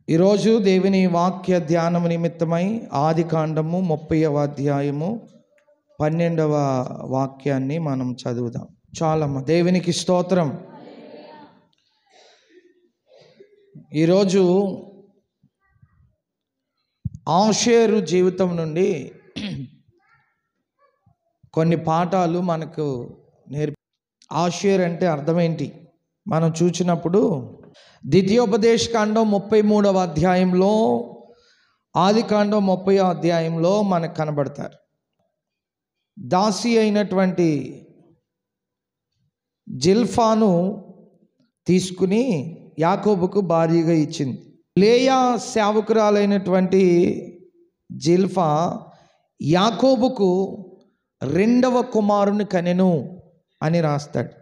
ఈరోజు దేవుని వాక్య ధ్యానము నిమిత్తమై ఆదికాండము 30వ అధ్యాయము 12వ వాక్యాన్ని మనం చదువుదాం. చాలమ్మ, దేవునికి స్తోత్రం. ఈరోజు ఆషేరు జీవితం నుండి కొన్ని పాఠాలు మనకు ఆషేర్ అంటే అర్థం ఏంటి మనం చూసినప్పుడు ద్వితీయోపదేశకాండం 33వ అధ్యాయంలో, ఆదికాండం 30వ అధ్యాయంలో మనకు కనబడతారు. దాసి అయినటువంటి జిల్ఫాను తీసుకుని యాకోబుకు భార్యగా ఇచ్చింది. లేయా సేవకురాలైనటువంటి జిల్ఫా యాకోబుకు 2వ కుమారుని కనెను అని రాస్తాడు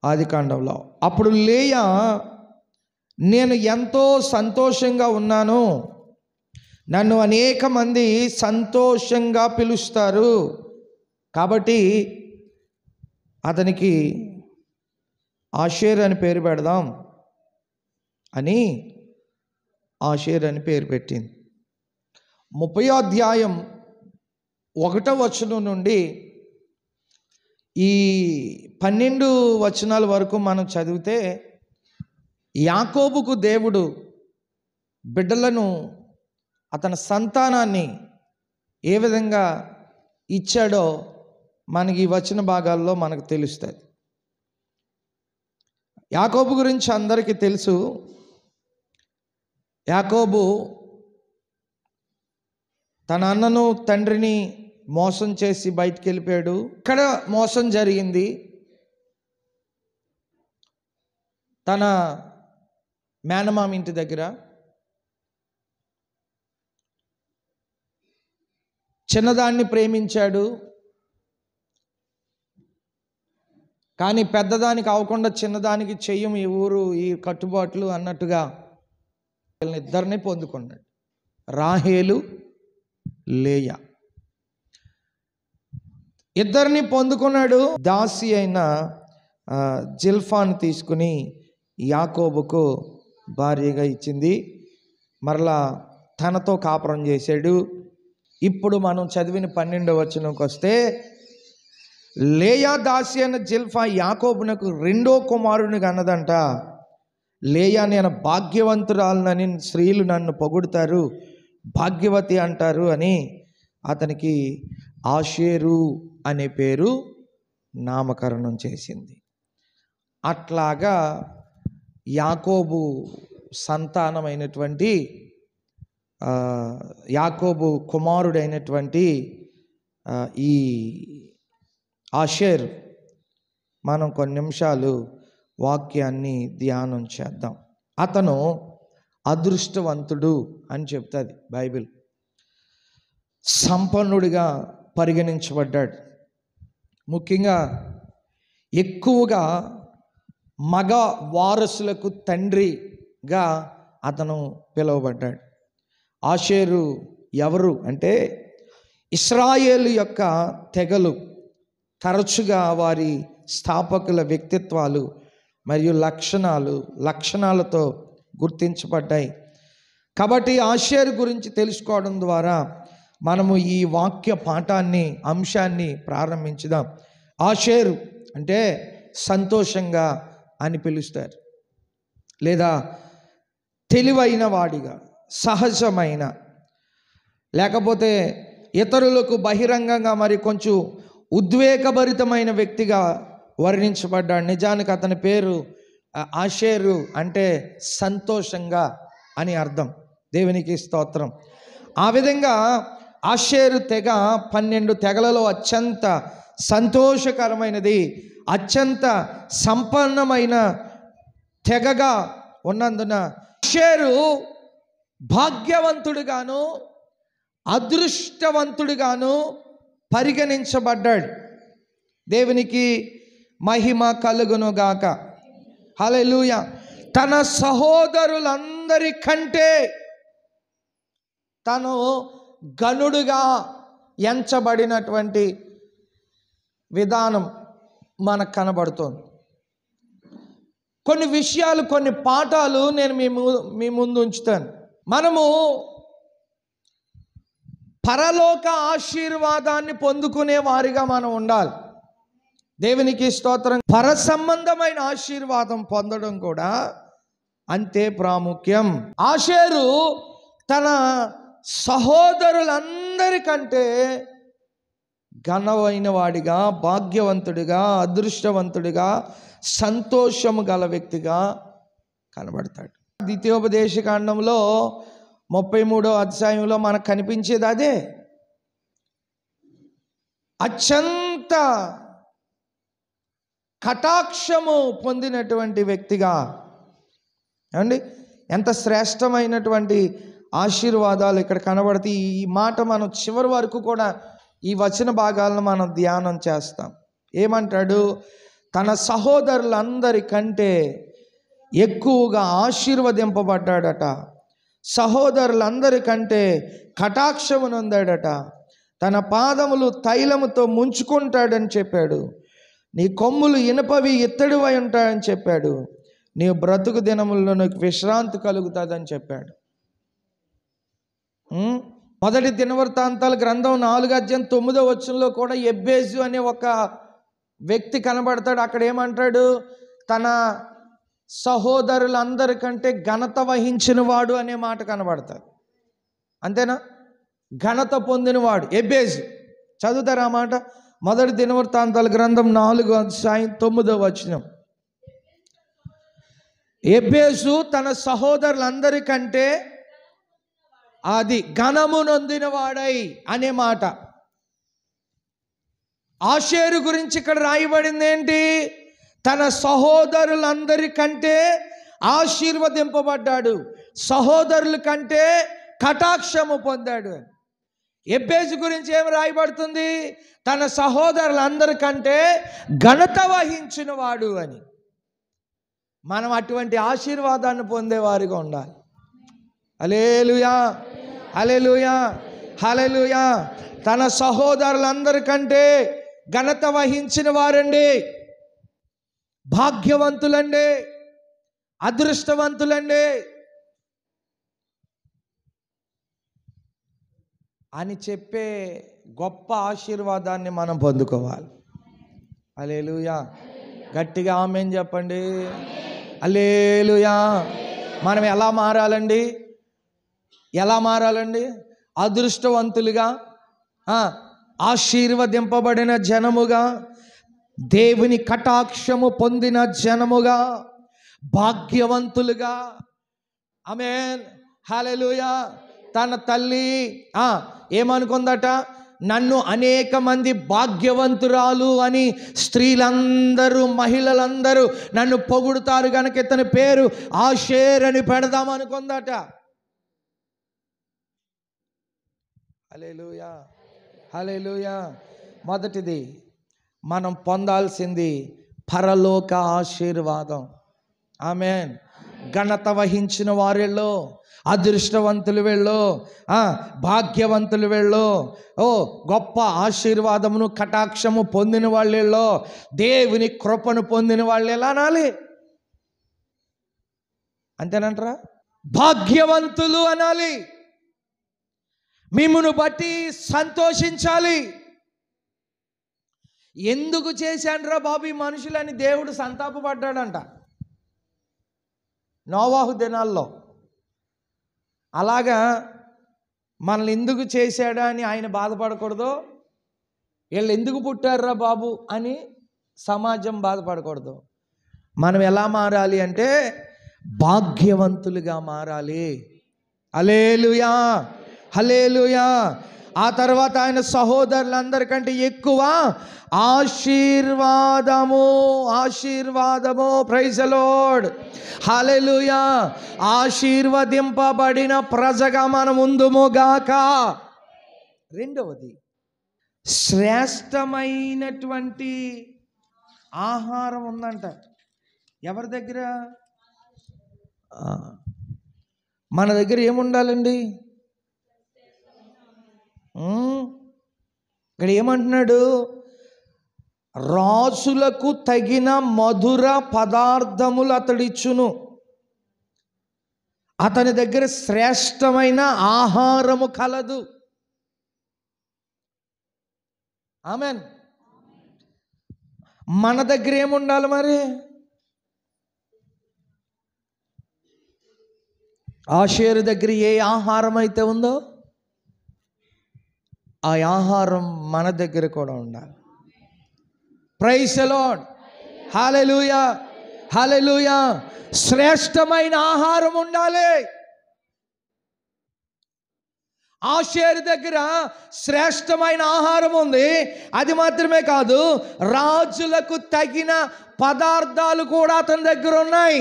ఆదికాండంలో. అప్పుడు లేయా, నేను ఎంతో సంతోషంగా ఉన్నాను, నన్ను అనేక మంది సంతోషంగా పిలుస్తారు, కాబట్టి అతనికి ఆషేర్ అని పేరు పెడదాం అని ఆషేర్ అని పేరు పెట్టింది. 30వ అధ్యాయం 1వ వచనం నుండి ఈ 12 వచనాల వరకు మనం చదివితే యాకోబుకు దేవుడు బిడ్డలను, అతని సంతానాన్ని ఏ విధంగా ఇచ్చాడో మనకి ఈ వచన భాగాల్లో మనకు తెలుస్తుంది. యాకోబు గురించి అందరికీ తెలుసు. యాకోబు తన అన్నను తండ్రిని మోసం చేసి బయటికి వెళ్ళిపోయాడు. ఇక్కడ మోసం జరిగింది. తన మేనమామ ఇంటి దగ్గర చిన్నదాన్ని ప్రేమించాడు, కానీ పెద్దదానికి అవ్వకుండా చిన్నదానికి చెయ్యం ఈ ఊరు, ఈ కట్టుబాట్లు అన్నట్టుగా ఇద్దరిని పొందుకున్నాడు, రాహేలు, లేయా. ఇద్దరిని పొందుకున్నాడు. దాసి అయిన జిల్ఫాను తీసుకుని యాకోబుకు భార్యగా ఇచ్చింది. మరలా తనతో కాపురం చేశాడు. ఇప్పుడు మనం చదివిన 12వ వచనంకి వస్తే, లేయా దాసి అయిన జిల్ఫా యాకోబునకు 2వ కుమారుని అన్నదంట. లేయా, నేను భాగ్యవంతురాలనని స్త్రీలు నన్ను పొగుడుతారు, భాగ్యవతి అంటారు అని అతనికి ఆషేరు అనే పేరు నామకరణం చేసింది. అట్లాగా యాకోబు సంతానమైనటువంటి యాకోబు కుమారుడైనటువంటి ఈ ఆషేర్ మనం కొన్ని నిమిషాలు వాక్యాన్ని ధ్యానం చేద్దాం. అతను అదృష్టవంతుడు అని చెప్తుంది బైబిల్. సంపన్నుడిగా పరిగణించబడ్డాడు. ముఖ్యంగా ఎక్కువగా మగ వారసులకు తండ్రిగా అతను పిలువబడ్డాడు. ఆషేరు ఎవరు అంటే, ఇశ్రాయేలు యొక్క తెగలు తరచుగా వారి స్థాపకుల వ్యక్తిత్వాలు మరియు లక్షణాలతో గుర్తించబడ్డాయి. కాబట్టి ఆషేరు గురించి తెలుసుకోవడం ద్వారా మనము ఈ వాక్య పాఠాన్ని, అంశాన్ని ప్రారంభించుదాం. ఆషేరు అంటే సంతోషంగా అని పిలుస్తారు, లేదా తెలివైన వాడిగా, సహజమైన, లేకపోతే ఇతరులకు బహిరంగంగా మరి కొంచెం ఉద్వేగభరితమైన వ్యక్తిగా వర్ణించబడ్డాడు. నిజానికి అతని పేరు ఆషేరు అంటే సంతోషంగా అని అర్థం. దేవునికి స్తోత్రం. ఆ విధంగా ఆషేరు తెగ 12 తెగలలో అత్యంత సంతోషకరమైనది, అత్యంత సంపన్నమైన తెగగా ఉన్నందున ఆషేరు భాగ్యవంతుడిగాను అదృష్టవంతుడిగాను పరిగణించబడ్డాడు. దేవునికి మహిమ కలుగునుగాక. హల్లెలూయా. తన సహోదరులందరికంటే తను గనుడుగా ఎంచబడినటువంటి విధానం మనకు కనబడుతోంది. కొన్ని విషయాలు, కొన్ని పాఠాలు నేను మీ ముందు ఉంచుతాను. మనము పరలోక ఆశీర్వాదాన్ని పొందుకునే వారిగా మనం ఉండాలి. దేవునికి స్తోత్రం. పర సంబంధమైన ఆశీర్వాదం పొందడం కూడా అంతే ప్రాముఖ్యం. ఆషేరు తన సహోదరులందరికంటే ఘనమైన వాడిగా, భాగ్యవంతుడిగా, అదృష్టవంతుడిగా, సంతోషము గల వ్యక్తిగా కనబడతాడు. ద్వితీయోపదేశకాండంలో 33వ అధ్యాయంలో మనకు కనిపించేది అదే. అత్యంత కటాక్షము పొందినటువంటి వ్యక్తిగా. ఏమండి, ఎంత శ్రేష్టమైనటువంటి ఆశీర్వాదాలు ఇక్కడ కనబడతాయి. ఈ మాట మనం చివరి వరకు కూడా ఈ వచన భాగాలను మనం ధ్యానం చేస్తాం. ఏమంటాడు? తన సహోదరులందరికంటే ఎక్కువగా ఆశీర్వదింపబడ్డాడట, సహోదరులందరికంటే కటాక్షము నొందాడట, తన పాదములు తైలముతో ముంచుకుంటాడని చెప్పాడు, నీ కొమ్ములు ఇనుపవి ఇత్తడివై ఉంటాయని చెప్పాడు, నీ బ్రతుకు దినముల్లో నీకు విశ్రాంతి కలుగుతుందని చెప్పాడు. మొదటి దినవృత్తాంతాల గ్రంథం 4:9 కూడా ఎబ్బేజు అనే ఒక వ్యక్తి కనబడతాడు. అక్కడ ఏమంటాడు? తన సహోదరులందరికంటే ఘనత వహించిన వాడు అనే మాట కనబడతాడు. అంతేనా? ఘనత పొందినవాడు ఎబ్బేజు. చదువుతారా ఆ మాట? మొదటి దినవృత్తాంతాల గ్రంథం 4:9. ఎబ్బేజు తన సహోదరులందరికంటే అది ఘనము నొందిన వాడై అనే మాట. ఆషేరు గురించి ఇక్కడ రాయబడింది ఏంటి? తన సహోదరులందరికంటే ఆశీర్వదింపబడ్డాడు, సహోదరుల కంటే కటాక్షము పొందాడు అని. ఎబ్బేజు గురించి ఏమి రాయబడుతుంది? తన సహోదరులందరికంటే ఘనత వహించిన వాడు అని. మనం అటువంటి ఆశీర్వాదాన్ని పొందేవారిగా ఉండాలి. హల్లెలూయా, హల్లెలూయా, హల్లెలూయా. తన సహోదరులందరికంటే ఘనత వహించిన వారండి, భాగ్యవంతులండి, అదృష్టవంతులండి అని చెప్పే గొప్ప ఆశీర్వాదాన్ని మనం పొందుకోవాలి. హల్లెలూయా. గట్టిగా ఆమేన్ చెప్పండి. హల్లెలూయా. మనం ఎలా మారాలండి? ఎలా మారాలండి? అదృష్టవంతులుగా, ఆశీర్వదింపబడిన జనముగా, దేవుని కటాక్షము పొందిన జనముగా, భాగ్యవంతులుగా. ఆమేన్, హల్లెలూయా. తన తల్లి ఏమనుకుందట? నన్ను అనేక మంది భాగ్యవంతురాలు అని స్త్రీలందరూ, మహిళలందరూ నన్ను పొగుడుతారు కనుక ఇతని పేరు ఆషేర్ అని పెడదామనుకుందట. హల్లెలూయా, హల్లెలూయా. మొదటిది మనం పొందాల్సింది పరలోక ఆశీర్వాదం. ఆమేన్. ఘనత వహించిన వారిలో, అదృష్టవంతులు వీళ్ళు, భాగ్యవంతులు వీళ్ళు, గొప్ప ఆశీర్వాదమును కటాక్షము పొందిన వాళ్ళలో, దేవుని కృపను పొందిన వాళ్ళు ఎలా అనాలి? అంతేనంటారా? భాగ్యవంతులు అనాలి. మిమ్మును బట్టి సంతోషించాలి. ఎందుకు చేశాండ్రా బాబు ఈ మనుషులని దేవుడు సంతాపపడ్డాడంట నోవాహు దినాల్లో. అలాగా మనల్ని ఎందుకు చేశాడా అని ఆయన బాధపడకూడదు, వీళ్ళు ఎందుకు పుట్టారురా బాబు అని సమాజం బాధపడకూడదు. మనం ఎలా మారాలి అంటే భాగ్యవంతులుగా మారాలి. హల్లెలూయా, హల్లెలూయా. ఆ తర్వాత ఆయన సహోదరులందరికంటే ఎక్కువ ఆశీర్వాదము, ఆశీర్వాదము. ప్రైజ్ ది లార్డ్, హల్లెలూయా. ఆశీర్వదింపబడిన ప్రజగా మనం ఉందుముగాక. రెండవది, శ్రేష్టమైనటువంటి ఆహారం ఉందంట. ఎవరి దగ్గర? మన దగ్గర ఏముండాలండి? ఇక్కడ ఏమంటున్నాడు? రాజులకు తగిన మధుర పదార్థములు అతడిచ్చును. అతని దగ్గర శ్రేష్టమైన ఆహారము కలదు. ఆమెన్. మన దగ్గర ఏముండాలి మరి? ఆషేరు దగ్గర ఏ ఆహారం అయితే ఉందో ఆ ఆహారం మన దగ్గర కూడా ఉండాలి. Praise the Lord. Hallelujah, hallelujah. శ్రేష్టమైన ఆహారం ఉండాలి. ఆషేరు దగ్గర శ్రేష్టమైన ఆహారం ఉంది. అది మాత్రమే కాదు, రాజులకు తగిన పదార్థాలు కూడా అతని దగ్గర ఉన్నాయి.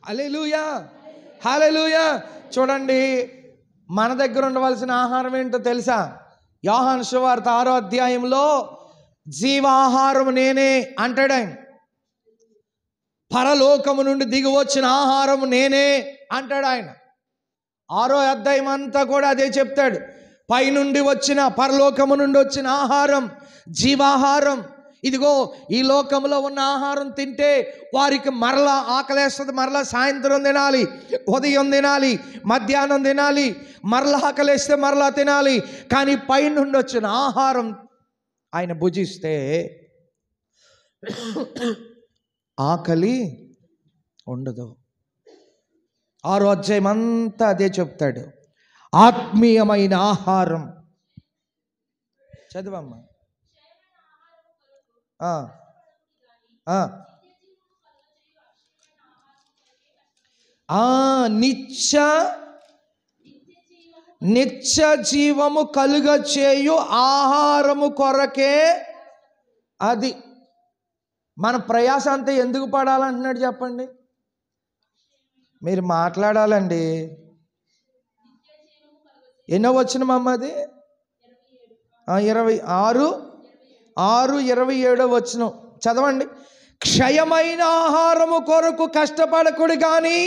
హల్లెలూయా, హల్లెలూయా. చూడండి, మన దగ్గర ఉండవలసిన ఆహారం ఏంటో తెలుసా? యోహాను సువార్త 6వ అధ్యాయంలో జీవాహారం నేనే అంటాడు ఆయన. పరలోకము నుండి దిగి వచ్చిన ఆహారం నేనే అంటాడు ఆయన. 6వ అధ్యాయం అంతా కూడా అదే చెప్తాడు. పైనుండి వచ్చిన, పరలోకము నుండి వచ్చిన ఆహారం జీవాహారం. ఇదిగో ఈ లోకంలో ఉన్న ఆహారం తింటే వారికి మరలా ఆకలేస్తుంది. మరలా సాయంత్రం తినాలి, ఉదయం తినాలి, మధ్యాహ్నం తినాలి, మరలా ఆకలేస్తే మరలా తినాలి. కానీ పైనుండి వచ్చిన ఆహారం ఆయన భుజిస్తే ఆకలి ఉండదు. 6వ అధ్యాయం అంతా అదే చెప్తాడు. ఆత్మీయమైన ఆహారం. చదవమ్మా. నిత్య జీవము కలుగ చేయు ఆహారము కొరకే. అది మన ప్రయాస అంతా ఎందుకు పడాలంటున్నాడు చెప్పండి? మీరు మాట్లాడాలండి. ఎన్నో వచనం అది? 6:27 వచనం చదవండి. క్షయమైన ఆహారము కొరకు కష్టపడకుడు కానీ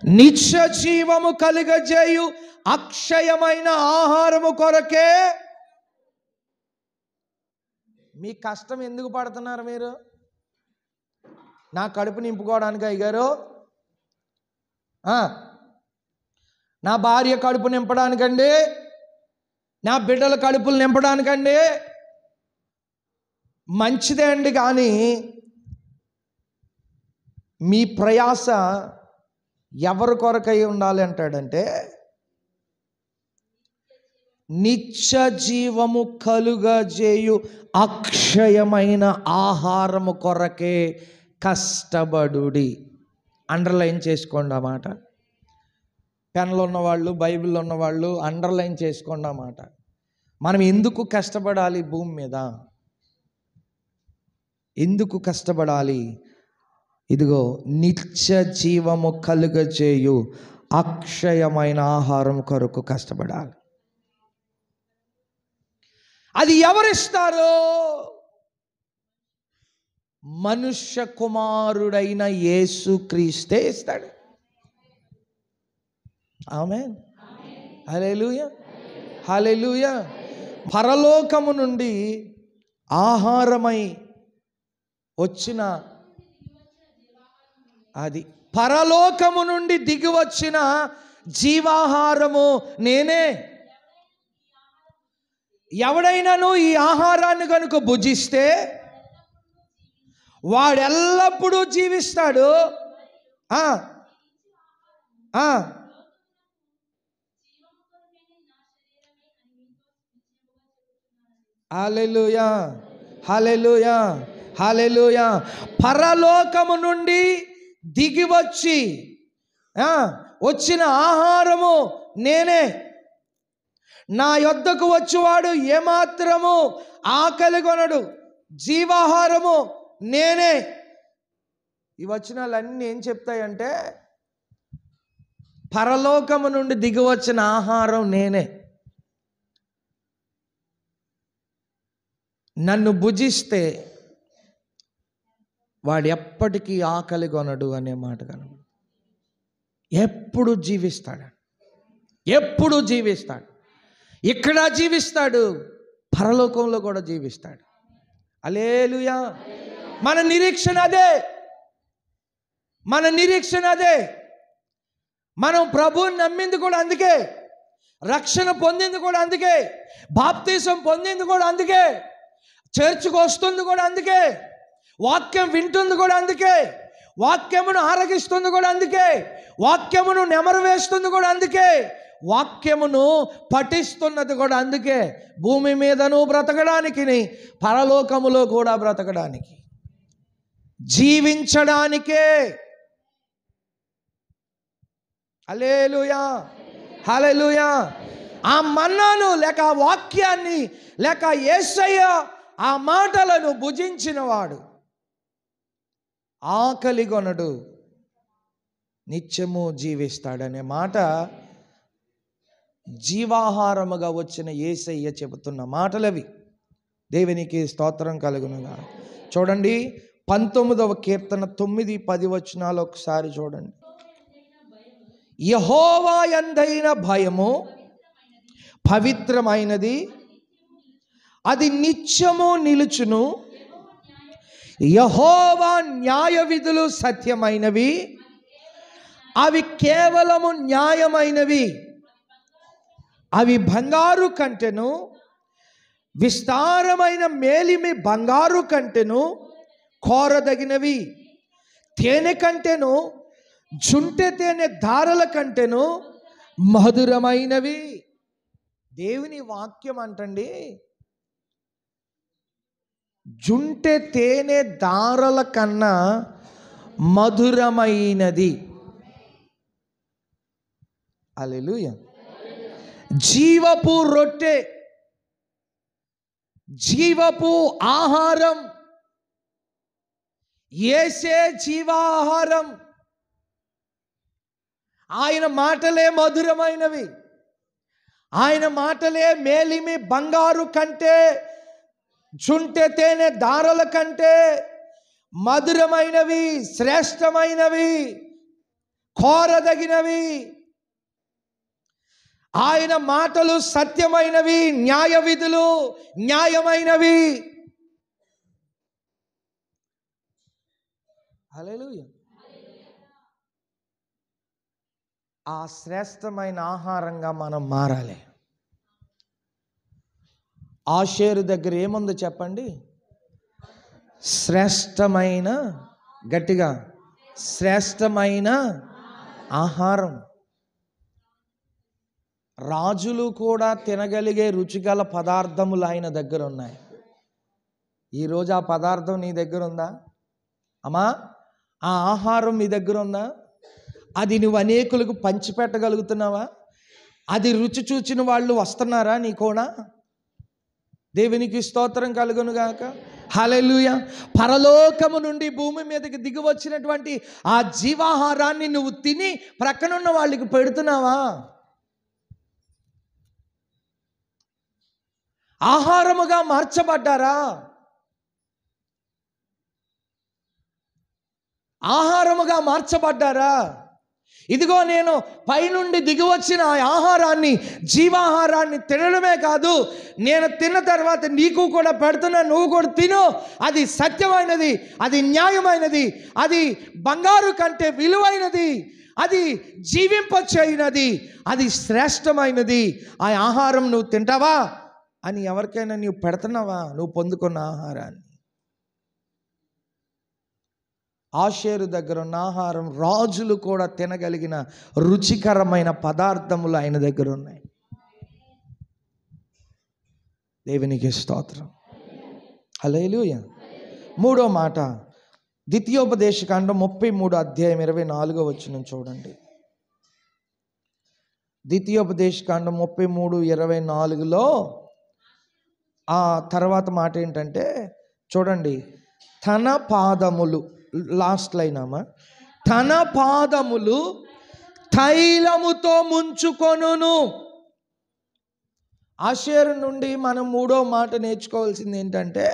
నిత్య జీవము కలుగజేయు అక్షయమైన ఆహారము కొరకే. మీ కష్టం ఎందుకు పడుతున్నారు మీరు? నా కడుపు నింపుకోవడానికి అయ్యారు, నా భార్య కడుపు నింపడానికండి, నా బిడ్డల కడుపులు నింపడానికండి. మంచిదే అండి, కానీ మీ ప్రయాస ఎవరి కొరకై ఉండాలి అంటాడంటే, నిత్య జీవము కలుగజేయు అక్షయమైన ఆహారము కొరకే కష్టపడుడి. అండర్లైన్ చేసుకోండి ఆ మాట. పెన్లో ఉన్నవాళ్ళు, బైబిల్లో ఉన్నవాళ్ళు అండర్లైన్ చేసుకోండి ఆ మాట. మనం ఎందుకు కష్టపడాలి భూమి మీద? ఎందుకు కష్టపడాలి? ఇదిగో నిత్య జీవము కలుగజేయు అక్షయమైన ఆహారం కొరకు కష్టపడాలి. అది ఎవరిస్తారో? మనుష్య కుమారుడైన యేసుక్రీస్తే ఇస్తాడు. ఆమేన్. హల్లెలూయా, హల్లెలూయా. పరలోకము నుండి ఆహారమై వచ్చిన, అది పరలోకము నుండి దిగి వచ్చిన జీవాహారము నేనే. ఎవడైనాను ఈ ఆహారాన్ని కనుక భుజిస్తే వాడెల్లప్పుడూ జీవిస్తాడు. హల్లెలూయా, హల్లెలూయా, హల్లెలూయా. పరలోకము నుండి దిగి వచ్చిన ఆహారము నేనే. నా యొద్దకు వచ్చేవాడు ఏమాత్రము ఆకలి కొనడు. జీవాహారము నేనే. ఈ వచనాలన్నీ ఏం చెప్తాయంటే, పరలోకము నుండి దిగి వచ్చిన ఆహారం నేనే. నన్ను భుజిస్తే వాడు ఎప్పటికీ ఆకలి కొనడు అనే మాట కనుక ఎప్పుడు జీవిస్తాడు, ఎప్పుడు జీవిస్తాడు. ఇక్కడ జీవిస్తాడు, పరలోకంలో కూడా జీవిస్తాడు. హల్లెలూయా. మన నిరీక్షణ అదే, మన నిరీక్షణ అదే. మనం ప్రభువుని నమ్మింది కూడా అందుకే, రక్షణ పొందింది కూడా అందుకే, బాప్తీసం పొందింది కూడా అందుకే, చర్చికి వస్తుంది కూడా అందుకే, వాక్యం వింటుంది కూడా అందుకే, వాక్యమును ఆరగిస్తుంది కూడా అందుకే, వాక్యమును నెమరు వేస్తుంది కూడా అందుకే, వాక్యమును పఠిస్తున్నది కూడా అందుకే. భూమి మీదను బ్రతకడానికి, పరలోకములో కూడా బ్రతకడానికి, జీవించడానికే. హల్లెలూయా, హల్లెలూయా. ఆ మన్నాను లేక ఆ వాక్యాన్ని లేక యేసయ్య ఆ మాటలను భుజించినవాడు ఆకలిగొనడు, నిత్యము జీవిస్తాడనే మాట జీవాహారముగా వచ్చిన యేసయ్య చెబుతున్న మాటలవి. దేవునికి స్తోత్రం కలుగునుగా. చూడండి 19వ కీర్తన 9-10 వచనాలు ఒకసారి చూడండి. యెహోవా యందైన భయము పవిత్రమైనది, అది నిత్యము నిలుచును. యెహోవా న్యాయ విధులు సత్యమైనవి, అవి కేవలము న్యాయమైనవి. అవి బంగారు కంటెను, విస్తారమైన మేలిమి బంగారు కంటెను కోరదగినవి. తేనె కంటెను, జుంటె తేనె ధారల కంటెను మధురమైనవి. దేవుని వాక్యం అంటండి, జుంటె తేనె ధారల కన్నా మధురమైనది. హల్లెలూయా. జీవపు రొట్టె, జీవపు ఆహారం, యేసే జీవాహారం. ఆయన మాటలే మధురమైనవి, ఆయన మాటలే మేలిమి బంగారు కంటే, జుంటె తేనె దారల కంటే మధురమైనవి, శ్రేష్టమైనవి, కోరదగినవి. ఆయన మాటలు సత్యమైనవి, న్యాయ విధులు న్యాయమైనవి. హల్లెలూయా. ఆ శ్రేష్టమైన ఆహారంగా మనం మారాలి. ఆషేరు దగ్గర ఏముందో చెప్పండి? శ్రేష్టమైన, గట్టిగా శ్రేష్టమైన ఆహారం. రాజులు కూడా తినగలిగే రుచిగల పదార్థములు ఆయన దగ్గర ఉన్నాయి. ఈరోజు ఆ పదార్థం నీ దగ్గర ఉందా అమ్మా? ఆ ఆహారం నీ దగ్గర ఉందా? అది నువ్వు అనేకులకు పంచిపెట్టగలుగుతున్నావా? అది రుచి చూచిన వాళ్ళు వస్తున్నారా నీ కూడా? దేవునికి స్తోత్రం కలుగునుగాక. హల్లెలూయా. పరలోకము నుండి భూమి మీదకి దిగి వచ్చినటువంటి ఆ జీవాహారాన్ని నువ్వు తిని ప్రక్కనున్న వాళ్ళకి పెడుతున్నావా? ఆహారముగా మార్చబడ్డారా? ఆహారముగా మార్చబడ్డారా? ఇదిగో నేను పైనుండి దిగి వచ్చిన ఆహారాన్ని, జీవాహారాన్ని తినడమే కాదు, నేను తిన్న తర్వాత నీకు కూడా పెడుతున్నా, నువ్వు కూడా తిను. అది సత్యమైనది, అది న్యాయమైనది, అది బంగారు కంటే విలువైనది, అది జీవింపచేయునది, అది శ్రేష్టమైనది. ఆ ఆహారం నువ్వు తింటావా అని ఎవరికైనా నువ్వు పెడుతున్నావా? నువ్వు పొందుకున్న ఆహారాన్ని. ఆషేరు దగ్గర ఉన్న ఆహారం రాజులు కూడా తినగలిగిన రుచికరమైన పదార్థములు ఆయన దగ్గర ఉన్నాయి. దేవునికి స్తోత్రం. హల్లెలూయా. మూడో మాట, ద్వితీయోపదేశకాండం 33 వచనం చూడండి. ద్వితీయోపదేశకాండం 33:24లో ఆ తర్వాత మాట ఏంటంటే చూడండి, తన పాదములు, లాస్ట్ లైన్ అమ్మా, తన పాదములు తైలముతో ముంచుకొనును. ఆషేరు నుండి మనం మూడో మాట నేర్చుకోవాల్సింది ఏంటంటే,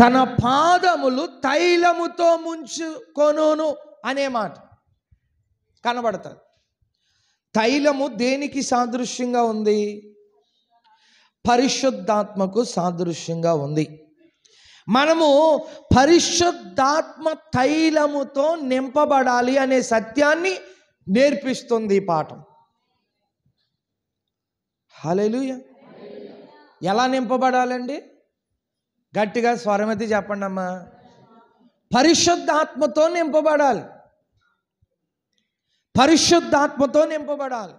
తన పాదములు తైలముతో ముంచుకొనును అనే మాట కనబడుతుంది. తైలము దేనికి సాదృశ్యంగా ఉంది? పరిశుద్ధాత్మకు సాదృశ్యంగా ఉంది. మనము పరిశుద్ధాత్మ తైలముతో నింపబడాలి అనే సత్యాన్ని నేర్పిస్తుంది ఈ పాఠం. హల్లెలూయా. ఎలా నింపబడాలండి? గట్టిగా స్వరమెత్తి చెప్పండి అమ్మా. పరిశుద్ధాత్మతో నింపబడాలి. పరిశుద్ధాత్మతో నింపబడాలి.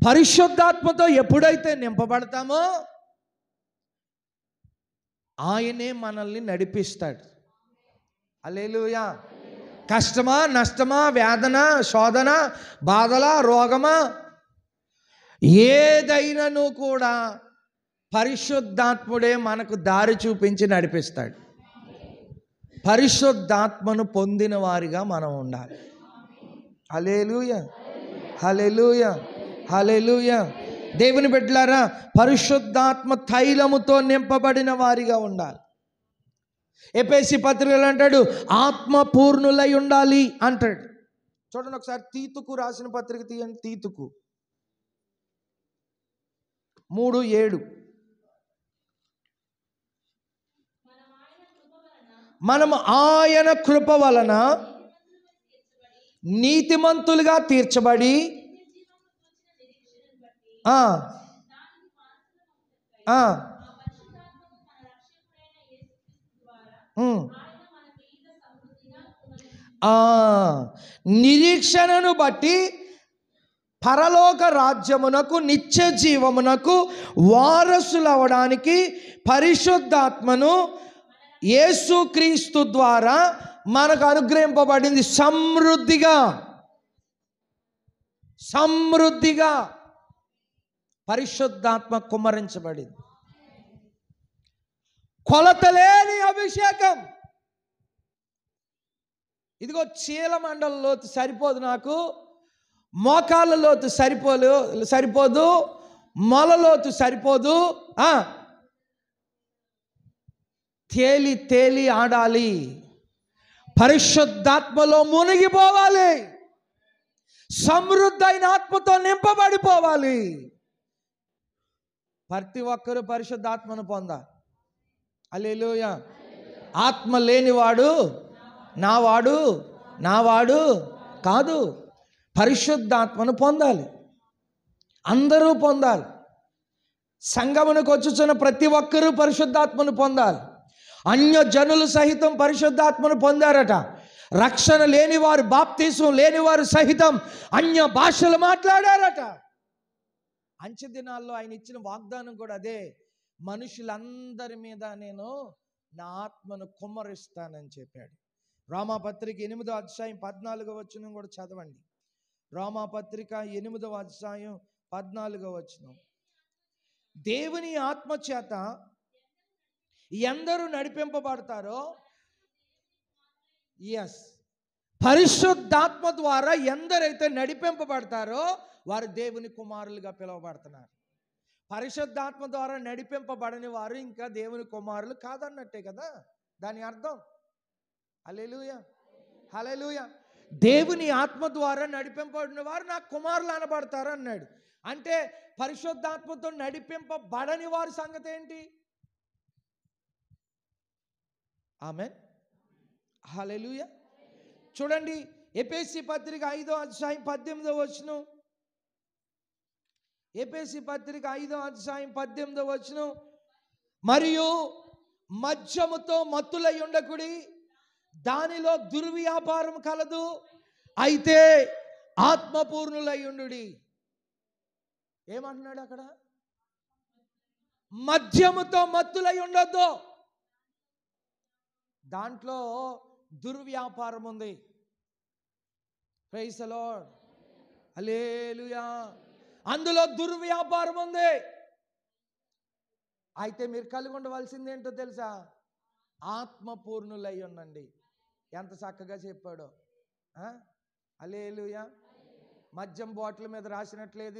పరిశుద్ధాత్మతో ఎప్పుడైతే నింపబడతామో ఆయనే మనల్ని నడిపిస్తాడు. హల్లెలూయా. కష్టమా, నష్టమా, వేదన, శోధన, బాధల, రోగమా, ఏదైనాను కూడా పరిశుద్ధాత్ముడే మనకు దారి చూపించి నడిపిస్తాడు. పరిశుద్ధాత్మను పొందిన వారిగా మనం ఉండాలి. హల్లెలూయా, హల్లెలూయా, హల్లెలూయా. దేవుని బిడ్డలారా, పరిశుద్ధాత్మ తైలముతో నింపబడిన వారిగా ఉండాలి. ఎఫెసీ పత్రికలో అంటాడు ఆత్మ పూర్ణులై ఉండాలి అంటాడు. చూడండి ఒకసారి తీతుకు రాసిన పత్రిక తీయండి. తీతుకు 3:7. మనం ఆయన కృప వలన నీతిమంతులుగా తీర్చబడి నిరీక్షణను బట్టి పరలోక రాజ్యమునకు నిత్య జీవమునకు వారసులవడానికి పరిశుద్ధాత్మను యేసుక్రీస్తు ద్వారా మనకు అనుగ్రహింపబడింది. సమృద్ధిగా సమృద్ధిగా పరిశుద్ధాత్మ కుమ్మరించబడింది. కొలతలేని అభిషేకం. ఇదిగో చీల మండల లోతు సరిపోదు, నాకు మోకాళ్ళ లోతు సరిపోదు, మొల లోతు సరిపోదు. తేలి తేలి ఆడాలి. పరిశుద్ధాత్మలో మునిగిపోవాలి. సమృద్ధైన ఆత్మతో నింపబడిపోవాలి. ప్రతి ఒక్కరూ పరిశుద్ధాత్మను పొందాలి. హల్లెలూయా. ఆత్మ లేనివాడు నావాడు కాదు. పరిశుద్ధాత్మను పొందాలి. అందరూ పొందాలి. సంగమునకు వచ్చుచున్న ప్రతి ఒక్కరూ పరిశుద్ధాత్మను పొందాలి. అన్య జనులు సహితం పరిశుద్ధాత్మను పొందారట. రక్షణ లేనివారు, బాప్తీసం లేనివారు సహితం అన్య భాషలు మాట్లాడారట. అంచె దినాల్లో ఆయన ఇచ్చిన వాగ్దానం కూడా అదే. మనుషులందరి మీద నేను నా ఆత్మను కుమ్మరిస్తానని చెప్పాడు. రోమాపత్రిక 8వ అధ్యాయం 14వ వచనం కూడా చదవండి. రోమాపత్రిక 8వ అధ్యాయం 14వ వచనం. దేవుని ఆత్మ చేత ఎందరూ నడిపింపబడతారో, పరిశుద్ధాత్మ ద్వారా ఎందరైతే నడిపింపబడతారో వారు దేవుని కుమారులుగా పిలువబడుతున్నారు. పరిశుద్ధాత్మ ద్వారా నడిపింపబడని వారు ఇంకా దేవుని కుమారులు కాదన్నట్టే కదా దాని అర్థం. హల్లెలూయా, హల్లెలూయా. దేవుని ఆత్మ ద్వారా నడిపింపబడిన వారు నా కుమారులు అనబడతారు అన్నాడు. అంటే పరిశుద్ధాత్మతో నడిపింపబడని వారి సంగతి ఏంటి? ఆమేన్, హల్లెలూయా. చూడండి ఎఫెసీ పత్రిక 5వ అధ్యాయం 18వ వచనం. ఎఫెసీ పత్రిక 5వ అధ్యాయం 18వ వచనం. మరియు మద్యముతో మత్తులై ఉండకుడి, దానిలో దుర్వ్యాపారం కలదు, అయితే ఆత్మపూర్ణులై ఉండుడి. ఏమంటున్నాడు అక్కడ? మద్యముతో మత్తులై ఉండొద్దు. దాంట్లో దుర్వ్యాపారం ఉంది. ప్రైజ్ ది లార్డ్, హల్లెలూయా. అందులో దుర్వ్యాపారం ఉంది. అయితే మీరు కలిగి ఉండవలసింది ఏంటో తెలుసా? ఆత్మపూర్ణులై ఉండండి. ఎంత చక్కగా చెప్పాడో. హల్లెలూయా. మద్యం బాటిల్ మీద రాసినట్లేదు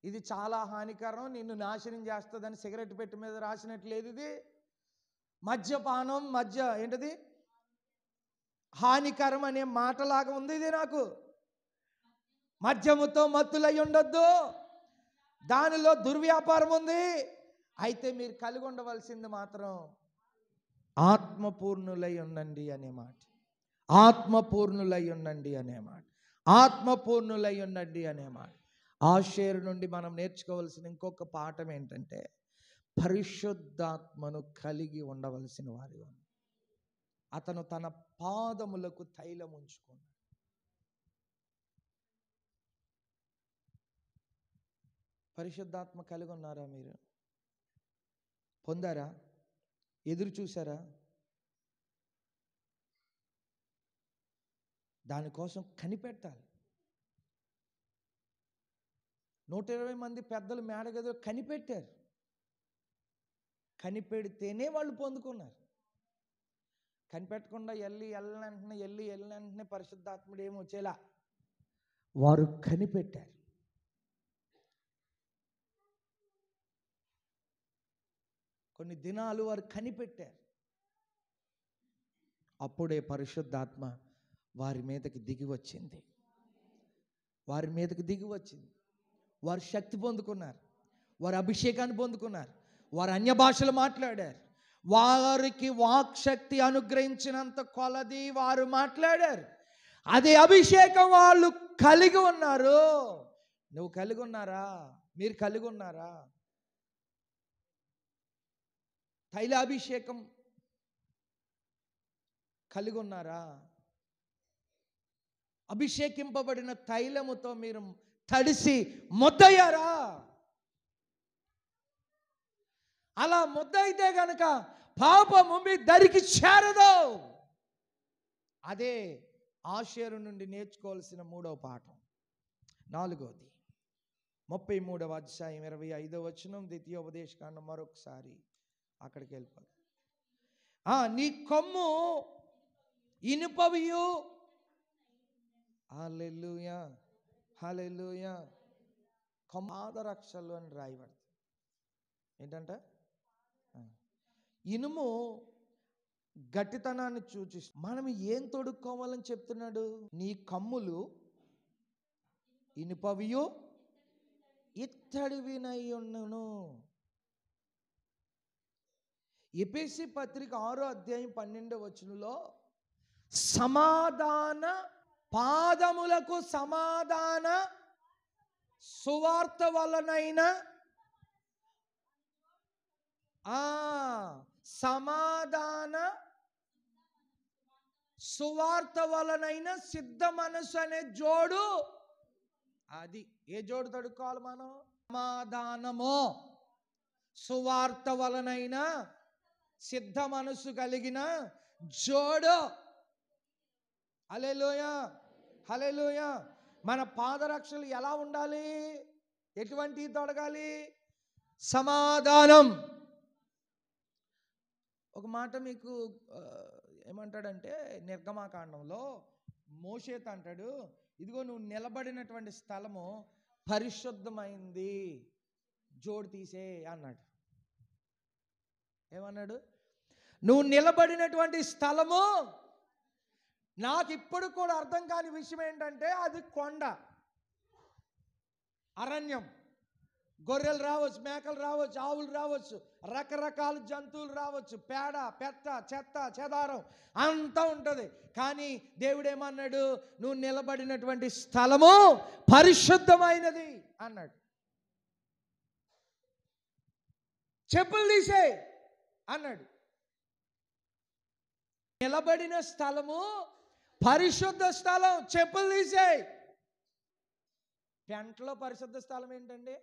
ఇది చాలా హానికరం, నిన్ను నాశనం చేస్తుందని సిగరెట్ పెట్టి మీద రాసినట్లేదు. ఇది మద్యపానం, ఏంటది హానికరం అనే మాటలాగా ఉంది ఇది. నాకు మద్యముతో మత్తులై ఉండొద్దు, దానిలో దుర్వ్యాపారం ఉంది. అయితే మీరు కలిగి ఉండవలసింది మాత్రం ఆత్మపూర్ణులై ఉండండి అనే మాట. ఆత్మపూర్ణులై ఉండండి అనే మాట. ఆత్మపూర్ణులై ఉండండి అనే మాట. ఆషేరు నుండి మనం నేర్చుకోవాల్సిన ఇంకొక పాఠం ఏంటంటే, పరిశుద్ధాత్మను కలిగి ఉండవలసిన వారు. అతను తన పాదములకు తైలం ఉంచుకున్నాడు. పరిశుద్ధాత్మ కలిగి ఉన్నారా? మీరు పొందారా? ఎదురు చూసారా? దానికోసం కనిపెట్టాలి. 120 మంది పెద్దలు మేడగదిలో కనిపెట్టారు. కనిపెడితేనే వాళ్ళు పొందుకున్నారు. కనిపెట్టకుండా వెళ్ళిన పరిశుద్ధాత్ముడు ఏమో వచ్చేలా వారు కనిపెట్టారు. కొన్ని దినాలు వారు కనిపెట్టారు. అప్పుడే పరిశుద్ధాత్మ వారి మీదకి దిగి వచ్చింది. వారి మీదకి దిగి వచ్చింది. వారు శక్తి పొందుకున్నారు. వారు అభిషేకాన్ని పొందుకున్నారు. వారు అన్య భాషలు మాట్లాడారు. వారికి వాక్శక్తి అనుగ్రహించినంత కొలది వారు మాట్లాడారు. అదే అభిషేకం వాళ్ళు కలిగి ఉన్నారు. నువ్వు కలిగి ఉన్నారా? మీరు కలిగి ఉన్నారా? తైలాభిషేకం కలిగి ఉన్నారా? అభిషేకింపబడిన తైలముతో మీరు తడిసి ముద్దయ్యారా? అలా ముద్దయితే గనక పాపము మీ దరికి చేరదు. అదే ఆషేరు నుండి నేర్చుకోవాల్సిన 3వ పాఠం. 4వది 33వ అధ్యాయం 25వ వచనం, ద్వితీయోపదేశకాండం. మరొకసారి అక్కడికి వెళ్ళిపోయి, నీ కొమ్ము ఇనుపవియు, హల్లెలూయా హల్లెలూయా, పాదరక్షలు అని రాయబడుతుంది. ఏంటంట? ఇనుము గట్టితనాన్ని సూచిస్తుంది. మనం ఏం తొడుక్కోవాలని చెప్తున్నాడు? నీ కమ్ములు ఇనుపవియు ఇత్తడివినై ఉండును. ఎఫెసీ పత్రిక 6వ అధ్యాయం 12వ వచనంలో సమాధాన పాదములకు సమాధాన సువార్త వలనైన సమాధాన సువార్త వలనైన సిద్ధ మనసు అనే జోడు. అది ఏ జోడు తడుక్కోవాలి మనం? సమాధానము సువార్త వలనైన సిద్ధ మనసు కలిగిన జోడు. హల్లెలూయా హల్లెలూయా. మన పాదరక్షలు ఎలా ఉండాలి? ఎటువంటి తొడగాలి? సమాధానం. ఒక మాట మీకు ఏమంటాడంటే, నిర్గమాకాండంలో మోషేతో అంటాడు, ఇదిగో నువ్వు నిలబడినటువంటి స్థలము పరిశుద్ధమైంది, జోడు తీసే అన్నాడు. ఏమన్నాడు? నువ్వు నిలబడినటువంటి స్థలము, నాకు ఇప్పుడు కూడా అర్థం కాని విషయం ఏంటంటే, అది కొండ, అరణ్యం. గొర్రెలు రావచ్చు, మేకలు రావచ్చు, ఆవులు రావచ్చు, రకరకాల జంతువులు రావచ్చు, పేడ, పెత్త, చెత్త, చెదారం అంతా ఉంటుంది. కానీ దేవుడు ఏమన్నాడు? నువ్వు నిలబడినటువంటి స్థలము పరిశుద్ధమైనది అన్నాడు. చెప్పులు తీసే అన్నాడు. నిలబడిన స్థలము పరిశుద్ధ స్థలం, చెప్పులు తీసే. పెంటలో పరిశుద్ధ స్థలం ఏంటండి?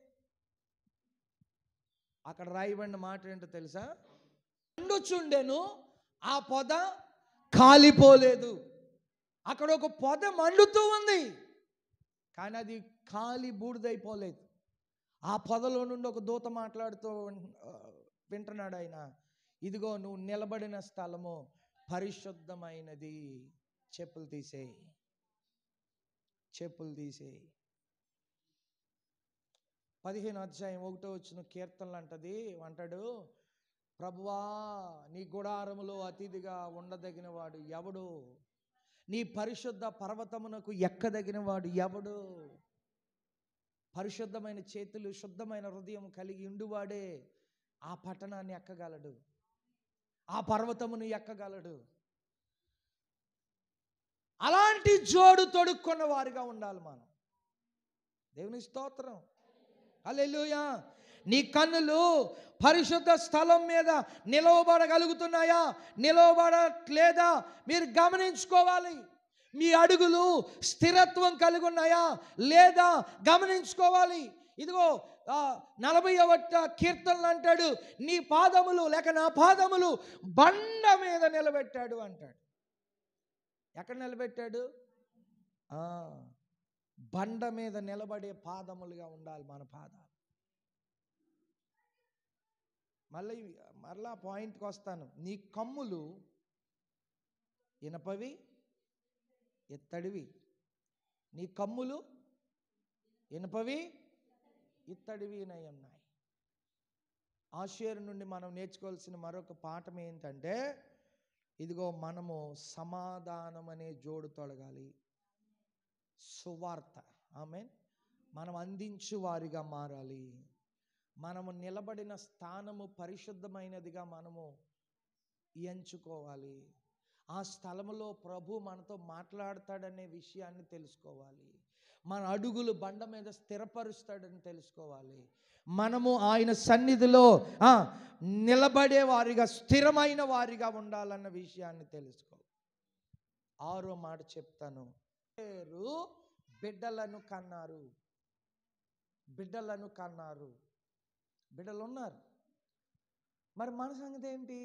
అక్కడ రాయబడిన మాట ఏంటో తెలుసా? మండుచుండెను, ఆ పొద కాలిపోలేదు. అక్కడ ఒక పొద మండుతూ ఉంది, కానీ అది కాలి బూడిదైపోలేదు. ఆ పొదలో నుండి ఒక దూత మాట్లాడుతూ వింటున్నాడు ఆయన, ఇదిగో నువ్వు నిలబడిన స్థలము పరిశుద్ధమైనది, చెప్పులు తీసేయి, చెప్పులు తీసేయి. 15వ అధ్యాయం 1వ వచనం కీర్తనలు అంటాడు, ప్రభువా నీ గుడారములో అతిథిగా ఉండదగిన వాడు ఎవడు? నీ పరిశుద్ధ పర్వతమునకు ఎక్కదగిన వాడు ఎవడు? పరిశుద్ధమైన చేతులు, శుద్ధమైన హృదయం కలిగి ఉండువాడే ఆ పట్టణాన్ని ఎక్కగలడు, ఆ పర్వతమును ఎక్కగలడు. అలాంటి జోడు తొడుక్కున్న వారిగా ఉండాలి మనం. దేవుని స్తోత్రం, హల్లెలూయా. నీ కన్నులు పరిశుద్ధ స్థలం మీద నిలవబడగలుగుతున్నాయా, నిలవబడట్లేదా మీరు గమనించుకోవాలి. మీ అడుగులు స్థిరత్వం కలిగి ఉన్నాయా లేదా గమనించుకోవాలి. ఇదిగో 40వ కీర్తనలు అంటాడు, నీ పాదములు లేక నా పాదములు బండ మీద నిలబెట్టాడు అంటాడు. ఎక్కడ నిలబెట్టాడు? బండ మీద నిలబడే పాదములుగా ఉండాలి మన పాదాలు. మరలా పాయింట్కి వస్తాను. నీ కమ్ములు ఇనపవి, ఇత్తడివి. నీ కమ్ములు ఇనపవి, ఇత్తడివి ఉన్నాయి. ఆషేరు నుండి మనం నేర్చుకోవాల్సిన మరొక పాఠం ఏంటంటే, ఇదిగో మనము సమాధానం అనే జోడు తొలగాలి. సువార్త, ఆమేన్, మనం అందించు వారిగా మారాలి. మనము నిలబడిన స్థానము పరిశుద్ధమైనదిగా మనము ఎంచుకోవాలి. ఆ స్థలములో ప్రభు మనతో మాట్లాడతాడనే విషయాన్ని తెలుసుకోవాలి. మన అడుగులు బండ మీద స్థిరపరుస్తాడని తెలుసుకోవాలి. మనము ఆయన సన్నిధిలో నిలబడే వారిగా, స్థిరమైన వారిగా ఉండాలన్న విషయాన్ని తెలుసుకోవాలి. 6వ మాట చెప్తాను. బిడ్డలను కన్నారు, బిడ్డలను కన్నారు. బిడ్డలు ఉన్నారు. మరి మన సంగతి ఏంటి?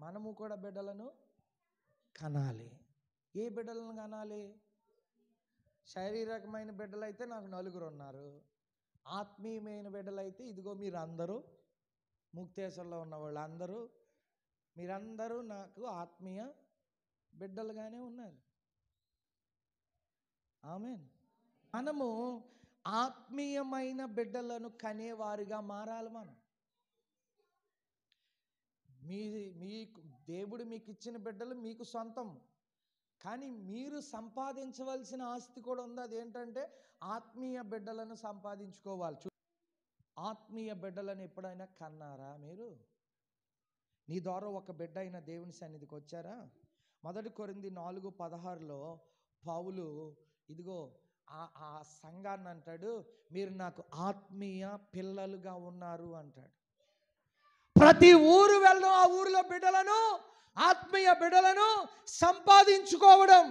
మనము కూడా బిడ్డలను కనాలి. ఏ బిడ్డలను కనాలి? శారీరకమైన బిడ్డలైతే నాకు 4 ఉన్నారు. ఆత్మీయమైన బిడ్డలైతే ఇదిగో మీరు అందరూ, ముక్తేశ్వర్లో ఉన్న వాళ్ళందరూ, మీరందరూ నాకు ఆత్మీయ బిడ్డలుగానే ఉన్నారు. ఆమేన్. మనము ఆత్మీయమైన బిడ్డలను కనేవారిగా మారాలి. మనం మీకు దేవుడు మీకు ఇచ్చిన బిడ్డలు మీకు సొంతం. కానీ మీరు సంపాదించవలసిన ఆస్తి కూడా ఉంది. అదేంటంటే ఆత్మీయ బిడ్డలను సంపాదించుకోవాలి. ఆత్మీయ బిడ్డలను ఎప్పుడైనా కన్నారా మీరు? నీ ద్వారా ఒక బిడ్డ అయిన దేవుని సన్నిధికి వచ్చారా? 1 కొరింథీ 4:16లో పౌలు ఇదిగో ఆ సంఘాన్ని అంటాడు, మీరు నాకు ఆత్మీయ పిల్లలుగా ఉన్నారు అంటాడు. ప్రతి ఊరు వెళ్ళడం, ఆ ఊరిలో బిడ్డలను, ఆత్మీయ బిడ్డలను సంపాదించుకోవడం.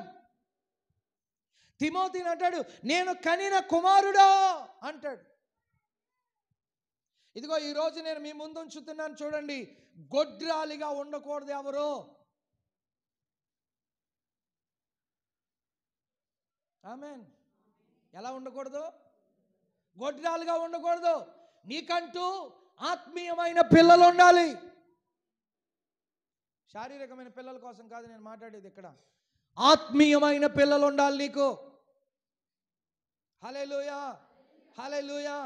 తిమోతిని అంటాడు, నేను కనిన కుమారుడా అంటాడు. ఇదిగో ఈరోజు నేను మీ ముందు ఉంచుతున్నాను చూడండి. గొడ్రాలిగా ఉండకూడదు ఎవరు? ఆమేన్. ఎలా ఉండకూడదు? గొడ్రాలుగా ఉండకూడదు. నీకంటూ ఆత్మీయమైన పిల్లలు ఉండాలి. శారీరకమైన పిల్లల కోసం కాదు నేను మాట్లాడేది ఇక్కడ. ఆత్మీయమైన పిల్లలు ఉండాలి నీకు. హల్లెలూయా, హల్లెలూయా.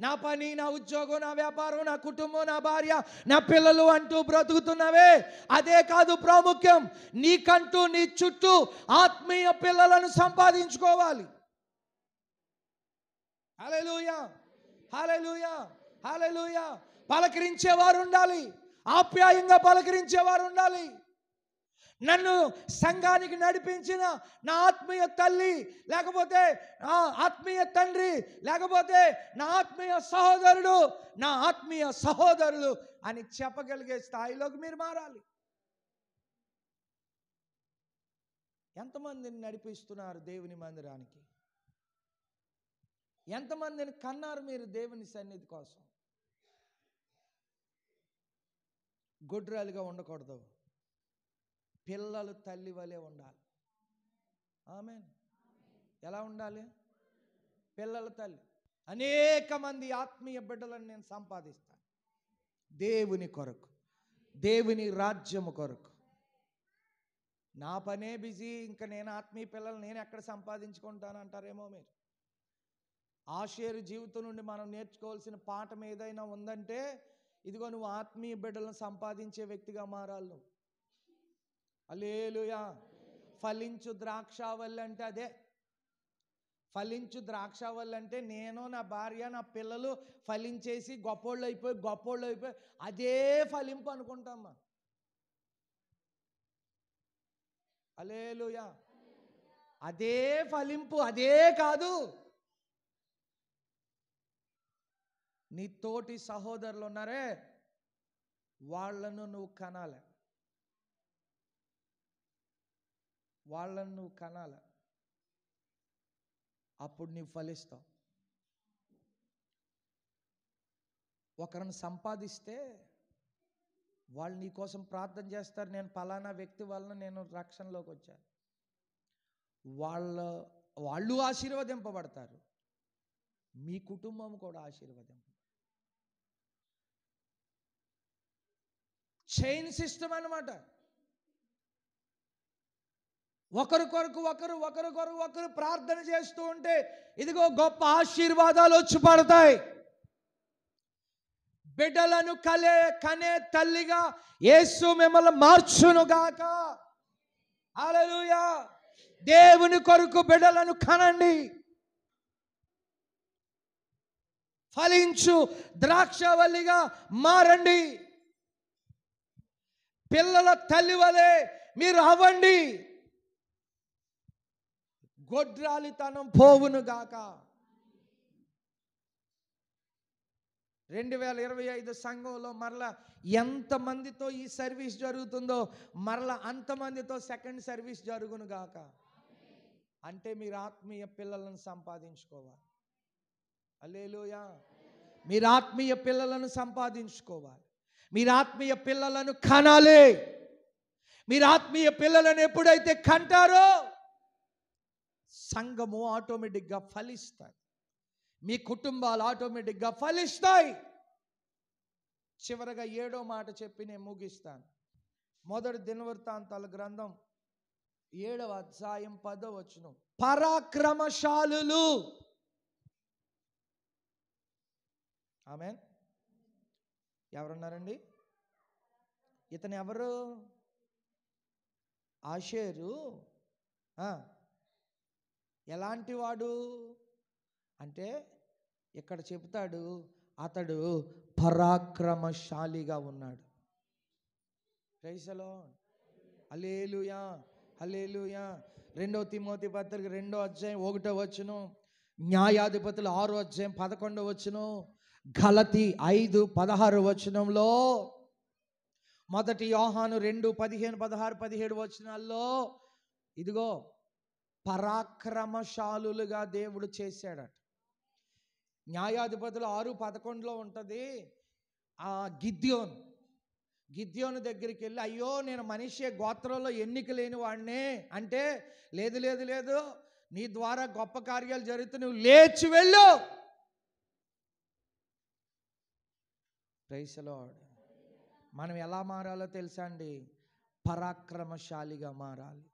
నా పని, నా ఉద్యోగం, నా వ్యాపారం, నా కుటుంబం, నా భార్య, నా పిల్లలు అంటూ బ్రతుకుతున్నావే, అదే కాదు ప్రాముఖ్యం. నీకంటూ నీ చుట్టూ ఆత్మీయ పిల్లలను సంపాదించుకోవాలి. హల్లెలూయా, హల్లెలూయా, హల్లెలూయా. పలకరించేవారు ఉండాలి, ఆప్యాయంగా పలకరించేవారు ఉండాలి. నన్ను సంఘానికి నడిపించిన నా ఆత్మీయ తల్లి, లేకపోతే నా ఆత్మీయ తండ్రి, లేకపోతే నా ఆత్మీయ సహోదరుడు, నా ఆత్మీయ సహోదరులు అని చెప్పగలిగే స్థాయిలోకి మీరు మారాలి. ఎంతమందిని నడిపిస్తున్నారు దేవుని మందిరానికి? ఎంతమందిని కన్నారు మీరు దేవుని సన్నిధి కోసం? గొడ్రాలుగా ఉండకూడదు, పిల్లలు తల్లి వలె ఉండాలి. ఆమేన్. ఎలా ఉండాలి? పిల్లల తల్లి. అనేక మంది ఆత్మీయ బిడ్డలను నేను సంపాదిస్తాను దేవుని కొరకు, దేవుని రాజ్యము కొరకు. నా పనే బిజీ, ఇంకా నేను ఆత్మీయ పిల్లలు నేను ఎక్కడ సంపాదించుకుంటాను అంటారేమో మీరు. ఆషేరు జీవితం నుండి మనం నేర్చుకోవాల్సిన పాఠం ఏదైనా ఉందంటే, ఇదిగో నువ్వు ఆత్మీయ బిడ్డలను సంపాదించే వ్యక్తిగా మారాలి నువ్వు. హల్లెలూయా. ఫలించు ద్రాక్షావల్లి అంటే అదే. ఫలించు ద్రాక్షవల్లి అంటే నేను, నా భార్య, నా పిల్లలు ఫలించేసి గొప్పోళ్ళు అయిపోయి అదే ఫలింపు అనుకుంటామా? హల్లెలూయా. అదే ఫలింపు, అదే కాదు. నీ తోటి సహోదరులు ఉన్నారే, వాళ్ళను నువ్వు కనాలి, వాళ్ళను నువ్వు కనాలి. అప్పుడు నీవు ఫలిస్తావు. ఒకరిని సంపాదిస్తే వాళ్ళు నీ కోసం ప్రార్థన చేస్తారు, నేను పలానా వ్యక్తి వలన నేను రక్షణలోకి వచ్చాను. వాళ్ళు ఆశీర్వదింపబడతారు, మీ కుటుంబం కూడా ఆశీర్వదింపబడతారు. చైన్ సిస్టమ్ అన్నమాట. ఒకరి కొరకు ఒకరు ప్రార్థన చేస్తూ ఉంటే ఇదిగో గొప్ప ఆశీర్వాదాలు వచ్చి పడతాయి. బిడ్డలను కనే తల్లిగా యేసు మిమ్మల్ని మార్చును గాక. హల్లెలూయా. దేవుని కొరకు బిడ్డలను కనండి. ఫలించు ద్రాక్షవల్లిగా మారండి. పిల్లల తల్లి వలె మీరు అవ్వండి. గొడ్రాలితనం పోవును గాక. 2025 సంఘంలో మరలా ఎంతమందితో ఈ సర్వీస్ జరుగుతుందో మరలా అంతమందితో సెకండ్ సర్వీస్ జరుగును గాక. అంటే మీరు ఆత్మీయ పిల్లలను సంపాదించుకోవాలి. హల్లెలూయా. మీరు ఆత్మీయ పిల్లలను సంపాదించుకోవాలి. మీరు ఆత్మీయ పిల్లలను కనాలి. మీరు ఆత్మీయ పిల్లలను ఎప్పుడైతే కంటారో సంఘము ఆటోమేటిక్గా ఫలిస్తాయి. మీ కుటుంబాలు ఆటోమేటిక్గా ఫలిస్తాయి. చివరగా 7వ మాట చెప్పి నేను ముగిస్తాను. మొదటి దినవృత్తాంతాల గ్రంథం 7వ అధ్యాయం 10వ వచనం. పరాక్రమశాలులు. ఆమేన్. ఎవరున్నారండి? ఇతను ఎవరు? ఆషేరు ఎలాంటి వాడు అంటే ఇక్కడ చెప్తాడు, అతడు పరాక్రమశాలిగా ఉన్నాడు. Praise the Lord. Hallelujah, hallelujah. 2వ తిమోతి పత్రిక 2వ అధ్యాయం 1వ వచనం, న్యాయాధిపతులు 6వ అధ్యాయం 11వ వచనం, గలతీ 5:16 వచనంలో, మొదటి యోహాను 2:15, 16, 17 వచనాల్లో ఇదిగో పరాక్రమశాలులుగా దేవుడు చేశాడట. న్యాయాధిపతులు 6:11లో ఉంటుంది. ఆ గిద్యోను దగ్గరికి వెళ్ళి, అయ్యో నేను మనిషి గోత్రంలో ఎన్నిక లేని వాడినే అంటే, లేదు లేదు లేదు, నీ ద్వారా గొప్ప కార్యాలు జరుగుతూ నువ్వు లేచి వెళ్ళు. Praise the Lord. మనం ఎలా మారాలో తెలుసా అండి? పరాక్రమశాలిగా మారాలి.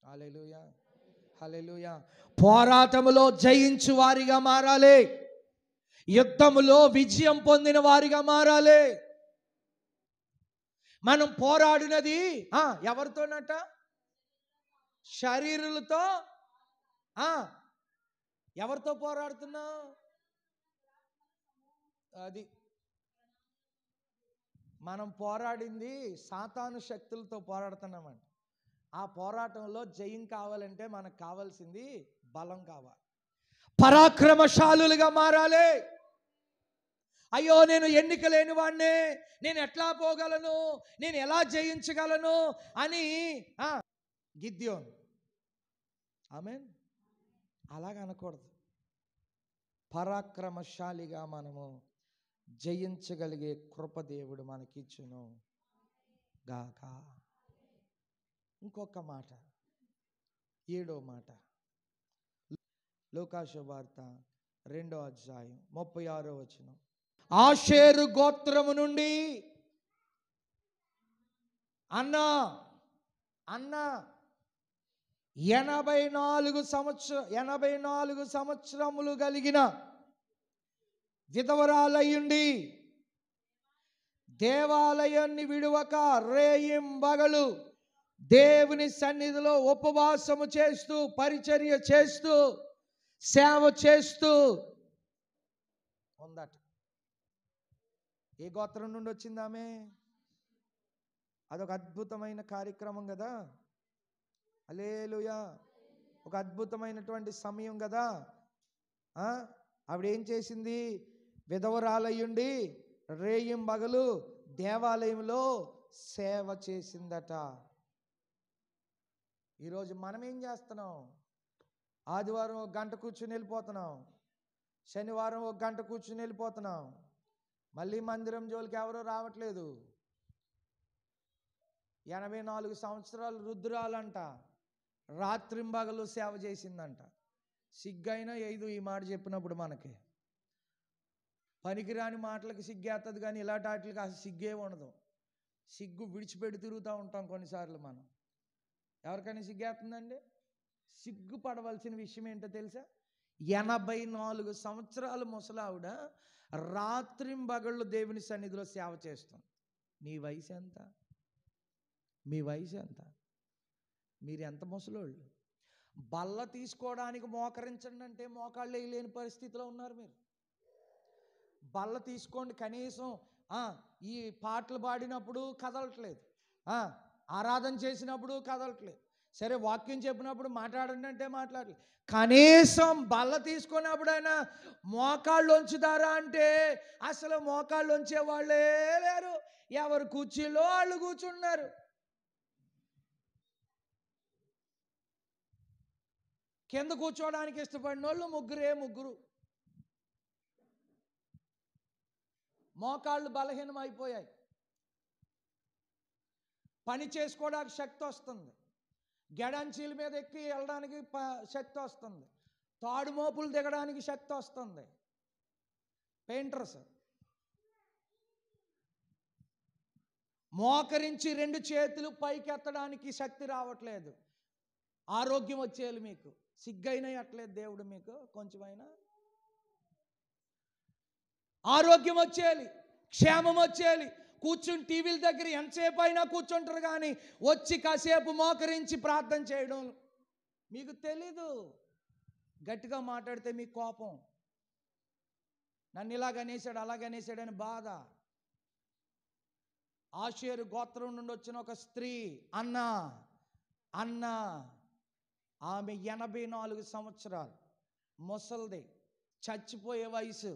హల్లెలూయా, హల్లెలూయా. పోరాటములో జయించు వారిగా మారాలి. యుద్ధములో విజయం పొందిన వారిగా మారాలి. మనం పోరాడినది ఎవరితోనట? శరీరులతో. ఎవరితో పోరాడుతున్నాం? అది మనం పోరాడింది సాతాను శక్తులతో పోరాడుతున్నామండి. ఆ పోరాటంలో జయం కావాలంటే మనకు కావాల్సింది బలం కావాలి. పరాక్రమశాలులుగా మారాలి. అయ్యో నేను ఎన్నిక లేని వాడినే, నేను ఎట్లా పోగలను, నేను ఎలా జయించగలను అని గిద్యోను. ఆమేన్. అలాగ అనకూడదు. పరాక్రమశాలిగా మనము జయించగలిగే కృప దేవుడు మనకిచ్చును గాక. ఇంకొక మాట, 7వ మాట, లూకా శుభవార్త 2వ అధ్యాయం 36వ వచనం. ఆషేరు గోత్రము నుండి అన్న 84 సంవత్సరములు కలిగిన విధవరాలయ్యుండి దేవాలయాన్ని విడువక రేయింబగలు దేవుని సన్నిధిలో ఉపవాసము చేస్తూ పరిచర్య చేస్తూ సేవ చేస్తూ ఉందట. ఏ గోత్రం నుండి వచ్చింది ఆమె? అదొక అద్భుతమైన కార్యక్రమం కదా. హల్లెలూయా. ఒక అద్భుతమైనటువంటి సమయం కదా. ఆవిడ ఏం చేసింది? విధవరాలయ్యుండి రేయింబగలు దేవాలయంలో సేవ చేసిందట. ఈరోజు మనం ఏం చేస్తున్నాం? ఆదివారం 1 గంట కూర్చుని వెళ్ళిపోతున్నాం, శనివారం 1 గంట కూర్చుని వెళ్ళిపోతున్నాం, మళ్ళీ మందిరం జోలికి ఎవరూ రావట్లేదు. 84 సంవత్సరాలు రుద్రాలంట, రాత్రింబగలు సేవ చేసిందంట. సిగ్గైనా ఏదో ఈ మాట చెప్పినప్పుడు మనకి పనికిరాని మాటలకి సిగ్గేస్తుంది, కానీ ఇలాంటి వాటికి అసలు సిగ్గే ఉండదు. సిగ్గు విడిచిపెట్టి తిరుగుతూ ఉంటాం కొన్నిసార్లు మనం. ఎవరికైనా సిగ్గేస్తుందండి? సిగ్గుపడవలసిన విషయం ఏంటో తెలుసా? 84 సంవత్సరాల ముసలావిడ రాత్రింబగళ్ళు దేవుని సన్నిధిలో సేవ చేస్తుంది. నీ వయసు ఎంత? మీ వయసు ఎంత? మీరు ఎంత ముసలోళ్ళు? బల్ల తీసుకోవడానికి మోకరించండి అంటే మోకాళ్ళు వేయలేని పరిస్థితిలో ఉన్నారు మీరు. బల్ల తీసుకోండి కనీసం. ఈ పాటలు పాడినప్పుడు కదలట్లేదు, ఆరాధన చేసినప్పుడు కదలట్లేదు, సరే వాక్యం చెప్పినప్పుడు మాట్లాడండి అంటే మాట్లాడలేదు. కనీసం బల్ల తీసుకున్నప్పుడైనా మోకాళ్ళు వంచుతారా అంటే అసలు మోకాళ్ళు వంచే వాళ్ళే లేరు. ఎవరు కుర్చీలో వాళ్ళు కూర్చున్నారు. కింద కూర్చోవడానికి ఇష్టపడిన వాళ్ళు ముగ్గురు. మోకాళ్ళు బలహీనం అయిపోయాయి. పని చేసుకోవడానికి శక్తి వస్తుంది, గెడంచీల మీద ఎక్కి వెళ్ళడానికి శక్తి వస్తుంది, తాడు మోపులు దిగడానికి శక్తి వస్తుంది. పెయింటర్స్ మోకరించి 2 చేతులు పైకి ఎత్తడానికి శక్తి రావట్లేదు. ఆరోగ్యం వచ్చేయాలి మీకు. సిగ్గైనా ఎట్లేదు దేవుడు మీకు కొంచెమైనా. ఆరోగ్యం వచ్చేయాలి, క్షేమం వచ్చేయాలి. కూర్చుని టీవీల దగ్గర ఎంతసేపు అయినా కూర్చుంటారు, కానీ వచ్చి కాసేపు మోకరించి ప్రార్థన చేయడం మీకు తెలీదు. గట్టిగా మాట్లాడితే మీకు కోపం, నన్ను ఇలాగనేసాడు అలాగనేసాడని బాధ. ఆషేరు గోత్రం నుండి వచ్చిన ఒక స్త్రీ అన్న ఆమె 84 సంవత్సరాలు ముసల్ది, చచ్చిపోయే వయసు,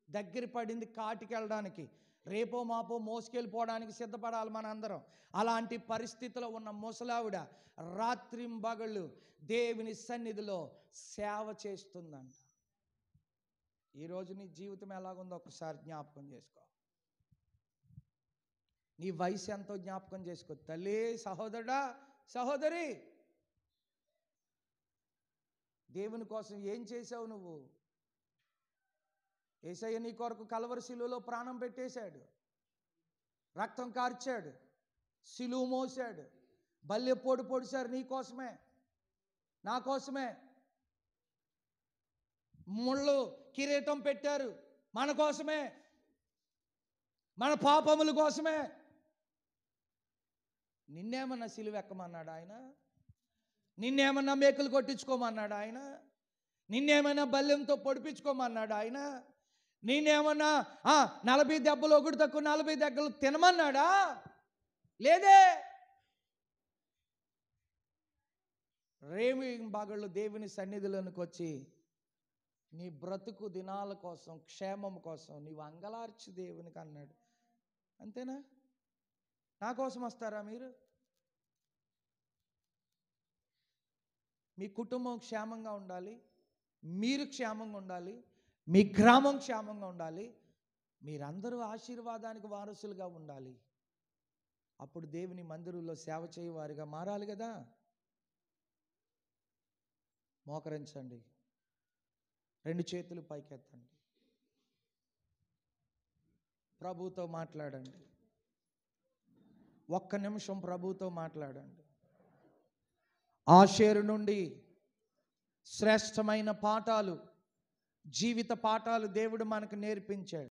దగ్గర పడింది కాటికి వెళ్ళడానికి, రేపో మాపో మోసుకెళ్ళిపోవడానికి సిద్ధపడాలి మనందరం. అలాంటి పరిస్థితిలో ఉన్న ముసలావిడ రాత్రింబగళ్ళు దేవుని సన్నిధిలో సేవ చేస్తుందంట. ఈరోజు నీ జీవితం ఎలాగుందో ఒకసారి జ్ఞాపకం చేసుకో. నీ వయసు ఎంతో జ్ఞాపకం చేసుకో. తల్లి, సహోదరుడా, సహోదరి, దేవుని కోసం ఏం చేసావు నువ్వు? యేసయ్య నీ కొరకు కల్వరి శిలువలో ప్రాణం పెట్టేశాడు, రక్తం కార్చాడు, శిలువ మోసాడు, బల్లె పొడిశారు నీ కోసమే, నా కోసమే. ముళ్ళు కిరీటం పెట్టారు మన కోసమే, మన పాపముల కోసమే. నిన్నేమన్నా సిలువ ఎక్కమన్నాడు ఆయన? నిన్నేమన్నా మేకులు కొట్టించుకోమన్నాడు ఆయన? నిన్నేమన్నా బల్లెంతో పొడిపించుకోమన్నాడు ఆయన? నేనేమన్నా 40 దెబ్బలు ఒకటి తక్కువ 40 దెబ్బలు తినమన్నాడా? లేదే. రేయింబగళ్ళు దేవుని సన్నిధిలోనికి వచ్చి నీ బ్రతుకు దినాల కోసం, క్షేమం కోసం నీవు అంగలార్చి దేవునికి అన్నాడు. అంతేనా? నా కోసం వస్తారా మీరు? మీ కుటుంబం క్షేమంగా ఉండాలి, మీరు క్షేమంగా ఉండాలి, మీ గ్రామం క్షేమంగా ఉండాలి, మీరందరూ ఆశీర్వాదానికి వారసులుగా ఉండాలి. అప్పుడు దేవుని మందిరంలో సేవ చేయవారిగా మారాలి కదా. మోకరించండి, 2 చేతులు పైకెత్తండి, ప్రభువుతో మాట్లాడండి. 1 నిమిషం ప్రభువుతో మాట్లాడండి. ఆషేరు నుండి శ్రేష్టమైన పాఠాలు, జీవిత పాఠాలు దేవుడు మనకు నేర్పించాడు.